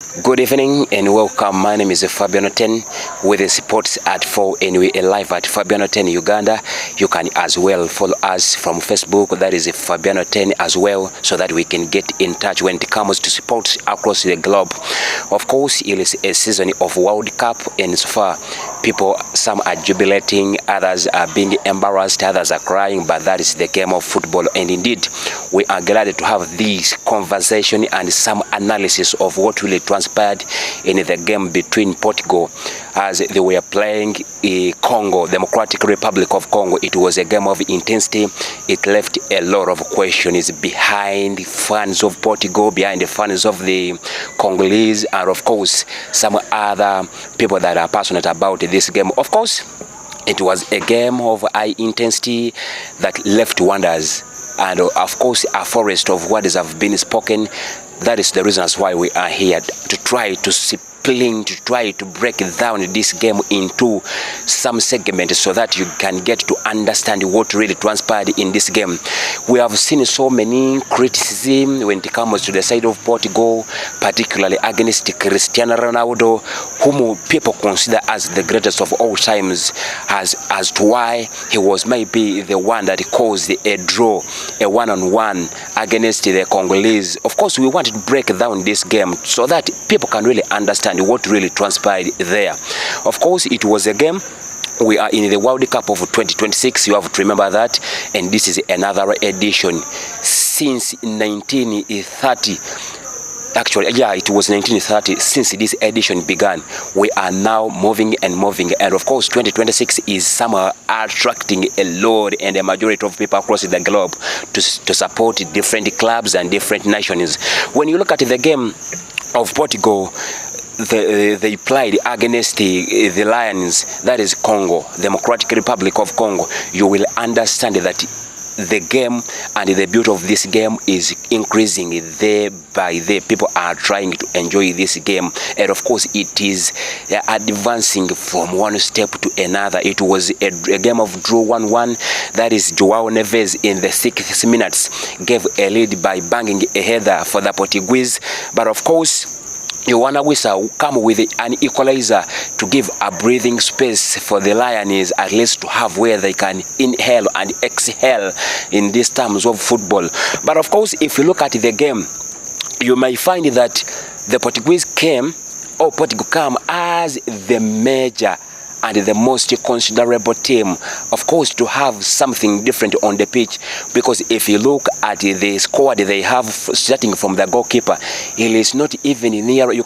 Good evening and welcome. My name is Fabiano 10 with the sports at 4 and we are live at Fabiano 10 Uganda. You can as well follow us from Facebook, that is Fabiano 10 as well, so that we can get in touch when it comes to sports across the globe. Of course, it is a season of World Cup and so far people, some are jubilating, others are being embarrassed, others are crying, but that is the game of football. And indeed, we are glad to have this conversation and some analysis of what really transpired in the game between Portugal as they were playing Congo, Democratic Republic of Congo. It was a game of intensity. It left a lot of questions behind fans of Portugal, behind the fans of the Congolese, and of course some other people that are passionate about this game. Of course, it was a game of high intensity that left wonders, and of course a forest of words have been spoken. That is the reasons why we are here, to try to to try to break down this game into some segments so that you can get to understand what really transpired in this game. We have seen so many criticism when it comes to the side of Portugal, particularly against Cristiano Ronaldo, whom people consider as the greatest of all times, as to why he was maybe the one that caused a draw, a one-on-one against the Congolese. Of course, we want to break down this game so that people can really understand what really transpired there. Of course, it was a game. We are in the World Cup of 2026, you have to remember that, and this is another edition since 1930. Actually, yeah, it was 1930 since this edition began. We are now moving, and of course 2026 is somehow attracting a lot and a majority of people across the globe to support different clubs and different nations. When you look at the game of Portugal, they played against the Lions, that is Congo, Democratic Republic of Congo. You will understand that the game and the beauty of this game is increasing day by day. People are trying to enjoy this game, and of course it is advancing from one step to another. It was a game of draw 1-1. That is Joao Neves in the 6th minutes gave a lead by banging a header for the Portuguese, but of course Joanna Wissa come with an equalizer to give a breathing space for the Lions, at least to have where they can inhale and exhale in these terms of football. But of course, if you look at the game, you may find that the Portuguese Portugal came as the major and the most considerable team, of course, to have something different on the pitch, because if you look at the squad they have starting from the goalkeeper, it is not even near. You can